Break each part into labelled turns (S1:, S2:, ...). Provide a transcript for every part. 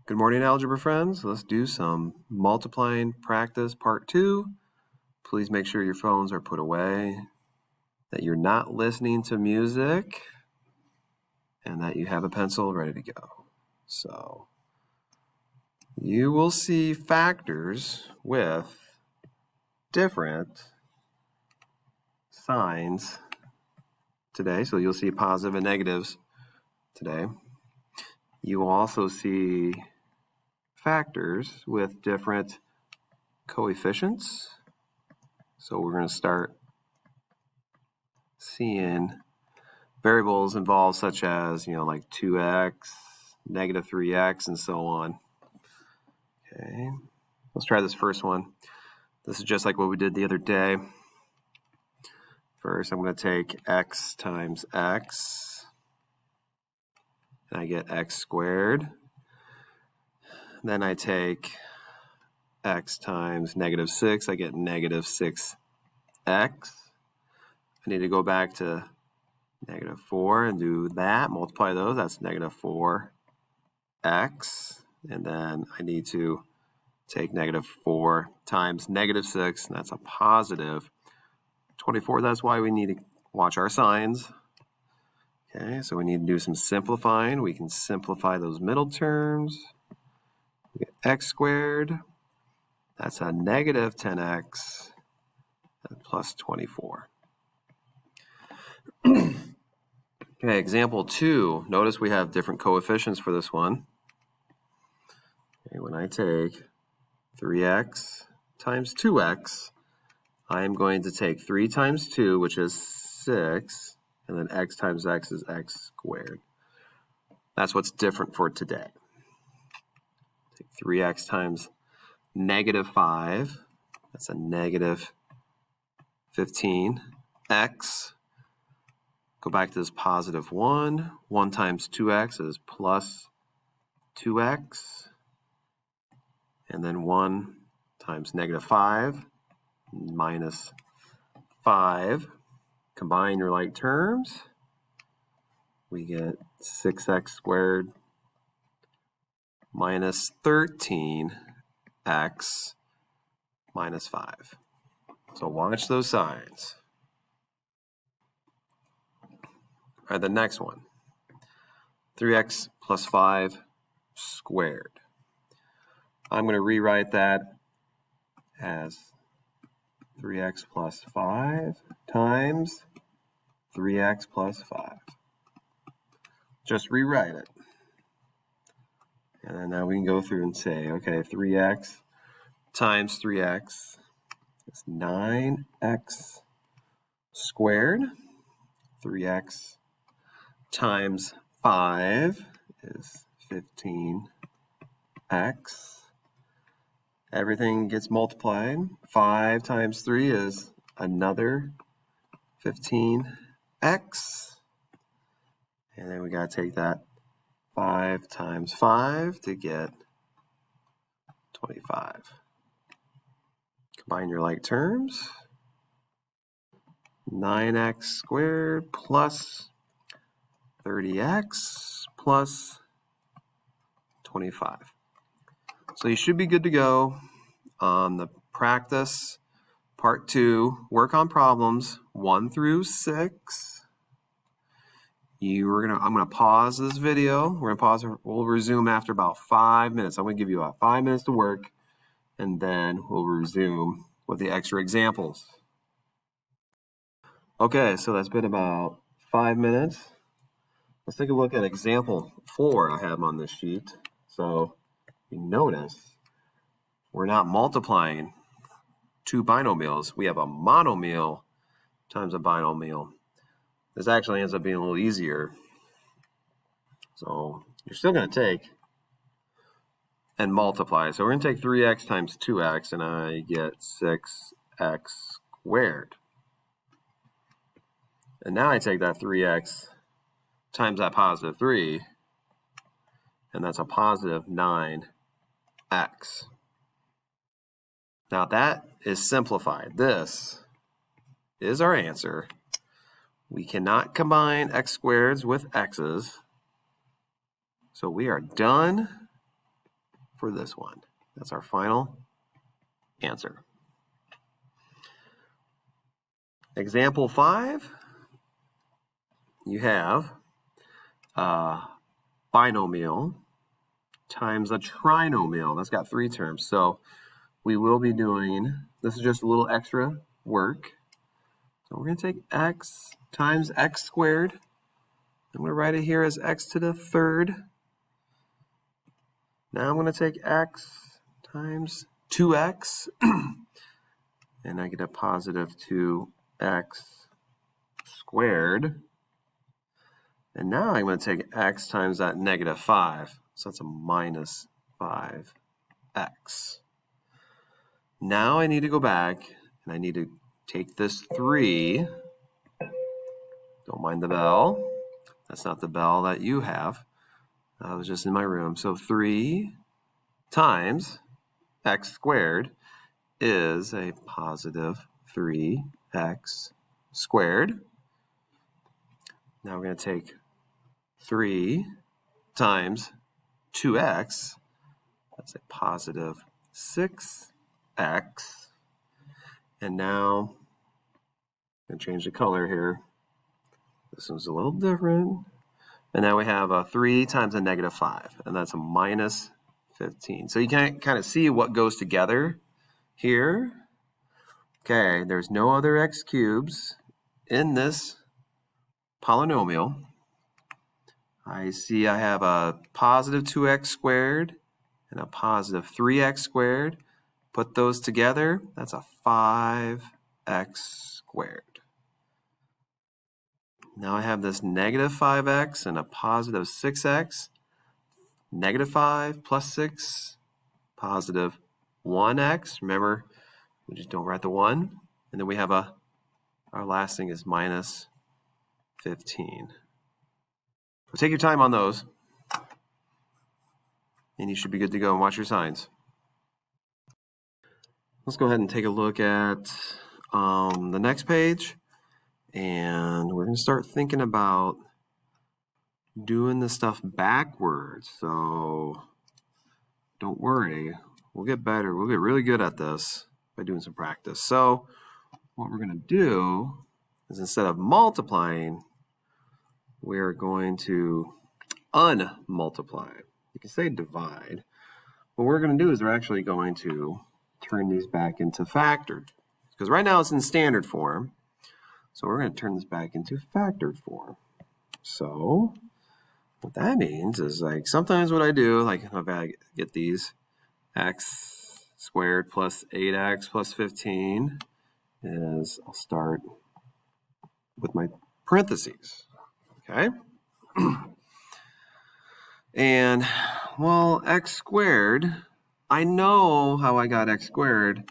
S1: Good morning, algebra friends. Let's do some multiplying practice part 2. Please make sure your phones are put away, that you're not listening to music, and that you have a pencil ready to go. So you will see factors with different signs today. So you'll see positive and negatives today. You will also see factors with different coefficients. So we're going to start seeing variables involved such as, like 2x, negative 3x, and so on. Okay, let's try this first one. This is just like what we did the other day. First, I'm going to take x times x, and I get x squared. Then I take x times negative 6, I get negative 6x. I need to go back to negative 4 and do that, multiply those, that's negative 4x. And then I need to take negative 4 times negative 6, and that's a positive 24. That's why we need to watch our signs. Okay, so we need to do some simplifying. We can simplify those middle terms. We get x squared. That's a negative 10x and plus 24. Okay, example 2. Notice we have different coefficients for this one. Okay, when I take 3x times 2x, I am going to take 3 times 2, which is 6, and then x times x is x squared. That's what's different for today. Take 3x times negative 5, that's a negative 15x. Go back to this positive 1. 1 times 2x is plus 2x. And then 1 times negative 5 minus 5. Combine your like terms. We get 6x squared minus 13x minus 5. So watch those signs. All right, the next one. 3x plus 5 squared. I'm going to rewrite that as 3x plus 5 times 3x plus 5. Just rewrite it. And then now we can go through and say, okay, 3x times 3x is 9x squared. 3x times 5 is 15x. Everything gets multiplied. 5 times 3 is another 15x. And then we got to take that 5 times 5 to get 25. Combine your like terms. 9x squared plus 30x plus 25. So you should be good to go on the practice part 2. Work on problems 1 through 6. I'm gonna pause this video. We're gonna pause. We'll resume after about 5 minutes. I'm gonna give you about 5 minutes to work, and then we'll resume with the extra examples. Okay, so that's been about 5 minutes. Let's take a look at example 4 I have on this sheet. So you notice we're not multiplying two binomials. We have a monomial times a binomial. This actually ends up being a little easier. So you're still going to take and multiply. So we're going to take 3x times 2x, and I get 6x squared. And now I take that 3x times that positive 3, and that's a positive 9x. Now that is simplified. This is our answer. We cannot combine x squareds with x's. So we are done for this one. That's our final answer. Example 5, you have a binomial times a trinomial. That's got 3 terms. So we will be doing, this is just a little extra work. So we're going to take x times x squared. I'm going to write it here as x to the 3rd. Now I'm going to take x times 2x, and I get a positive 2x squared. And now I'm going to take x times that negative 5. So that's a minus 5x. Now I need to go back, and I need to take this 3. Don't mind the bell. That's not the bell that you have. I was just in my room. So 3 times x squared is a positive 3x squared. Now we're going to take 3 times 2x. That's a positive 6x. And now I'm going to change the color here. This one's a little different. And now we have a 3 times a negative 5, and that's a minus 15. So you can kind of see what goes together here. Okay, there's no other x cubes in this polynomial. I see I have a positive 2x squared and a positive 3x squared. Put those together, that's a 5x squared. Now I have this negative 5x and a positive 6x. Negative 5 plus 6, positive 1x. Remember, we just don't write the 1. And then we have our last thing is minus 15. So take your time on those. And you should be good to go, and watch your signs. Let's go ahead and take a look at the next page. And we're going to start thinking about doing this stuff backwards. So don't worry, we'll get better. We'll get really good at this by doing some practice. So what we're going to do is, instead of multiplying, we're going to unmultiply. You can say divide. What we're going to do is we're actually going to turn these back into factored, because right now it's in standard form. So we're going to turn this back into factored form. So what that means is, like, sometimes what I do, like if I get these x squared plus 8x plus 15, is I'll start with my parentheses, okay? And, well, x squared, I know how I got x squared.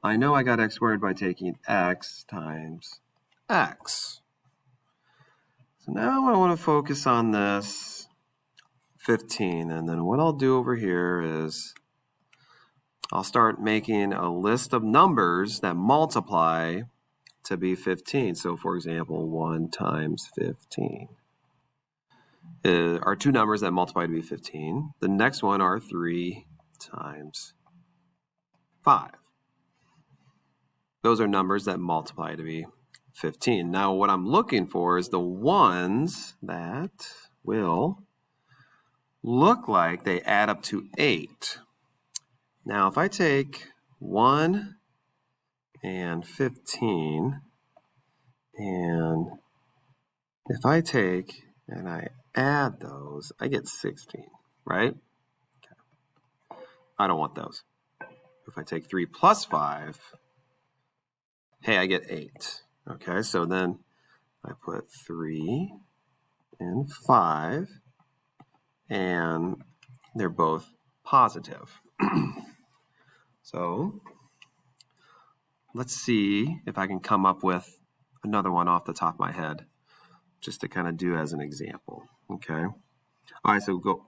S1: I know I got x squared by taking x times x. So now I want to focus on this 15, and then what I'll do over here is I'll start making a list of numbers that multiply to be 15. So for example, 1 times 15 are 2 numbers that multiply to be 15. The next one are 3 times 5. Those are numbers that multiply to be 15. Now what I'm looking for is the ones that will look like they add up to 8. Now if I take 1 and 15, and if I take and I add those, I get 16, right? Okay. I don't want those. If I take 3 plus 5, hey, I get 8. Okay, so then I put 3 and 5, and they're both positive. So let's see if I can come up with another one off the top of my head, just to kind of do as an example. Okay. All right, so go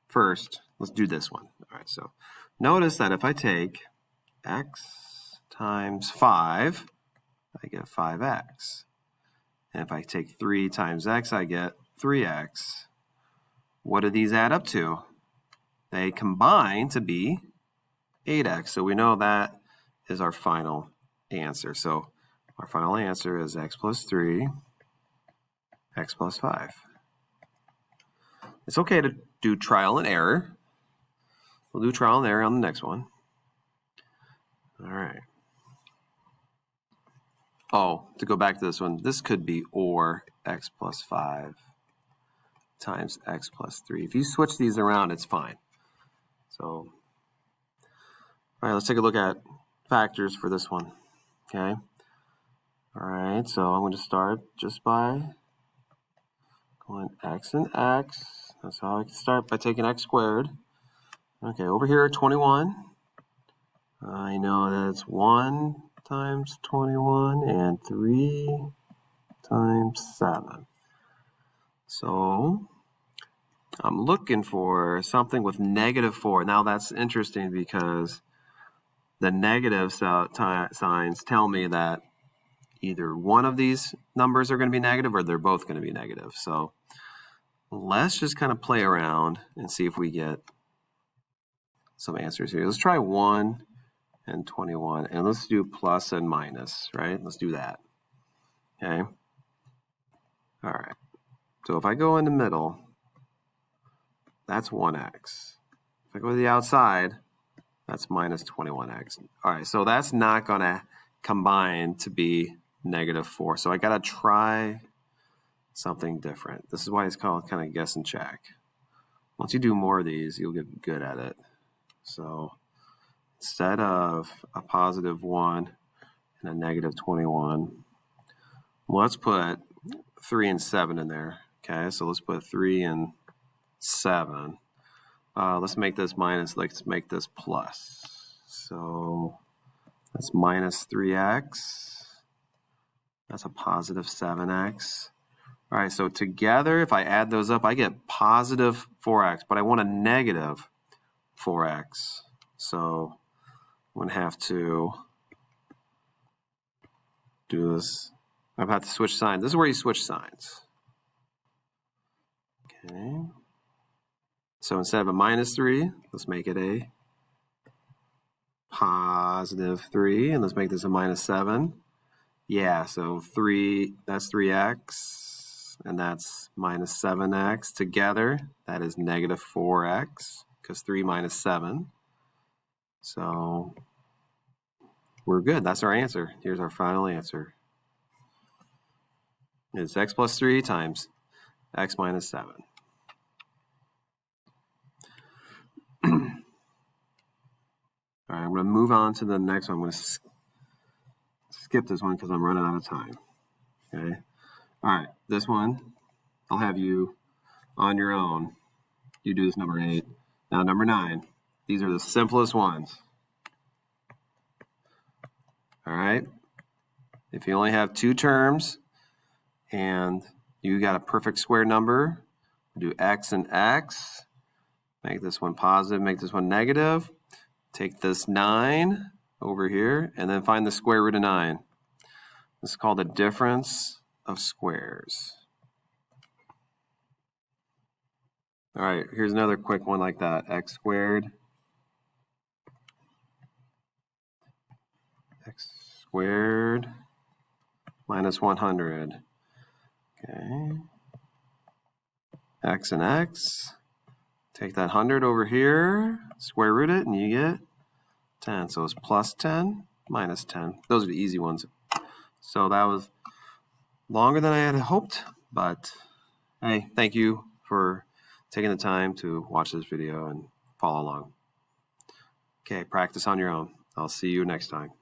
S1: first. Let's do this one. All right, so notice that if I take x times 5, I get 5x. And if I take 3 times x, I get 3x. What do these add up to? they combine to be 8x. So we know that is our final answer. So our final answer is x plus 3, x plus 5. It's okay to do trial and error. We'll do trial and error on the next one. All right. Oh, to go back to this one, this could be or x plus 5 times x plus 3. If you switch these around, it's fine. So, all right, let's take a look at factors for this one. Okay. All right, so I'm going to start just by going x and x. That's how I can start, by taking x squared. Okay, over here, 21. I know that it's 1 times 21 and 3 times 7. So I'm looking for something with -4. Now that's interesting because the negative signs tell me that either one of these numbers are going to be negative or they're both going to be negative. So let's just kind of play around and see if we get some answers here. Let's try 1 and 21, and let's do plus and minus, right? Let's do that. Okay. All right. So if I go in the middle, that's 1x. If I go to the outside, that's minus 21x. All right, so that's not going to combine to be -4. So I got to try something different. This is why it's called kind of guess and check. Once you do more of these, you'll get good at it. So instead of a +1 and a -21, let's put 3 and 7 in there. Okay, so let's put 3 and 7. Let's make this minus, let's make this plus. So that's minus 3x. That's a positive 7x. All right, so together, if I add those up, I get positive 4x, but I want a negative 4x. So I'm going to have to do this. I'm going to have to switch signs. This is where you switch signs. Okay. So instead of a -3, let's make it a +3, and let's make this a -7. Yeah, so 3, that's 3x, and that's -7x. Together, that is -4x, because 3 minus 7. So we're good. That's our answer. Here's our final answer. It's x plus 3 times x minus 7. All right, I'm going to move on to the next one. I'm going to skip this one because I'm running out of time. Okay. All right, this one, I'll have you on your own. You do this number 8. Now number 9. These are the simplest ones. All right. If you only have 2 terms and you got a perfect square number, do x and x. Make this one positive, make this one negative. Take this 9 over here, and then find the square root of 9. This is called the difference of squares. All right, here's another quick one like that. X squared. X squared minus 100. Okay. X and x. Take that 100 over here, square root it, and you get 10. So it's plus 10, minus 10. Those are the easy ones. So that was longer than I had hoped, but hey, thank you for taking the time to watch this video and follow along. Okay, practice on your own. I'll see you next time.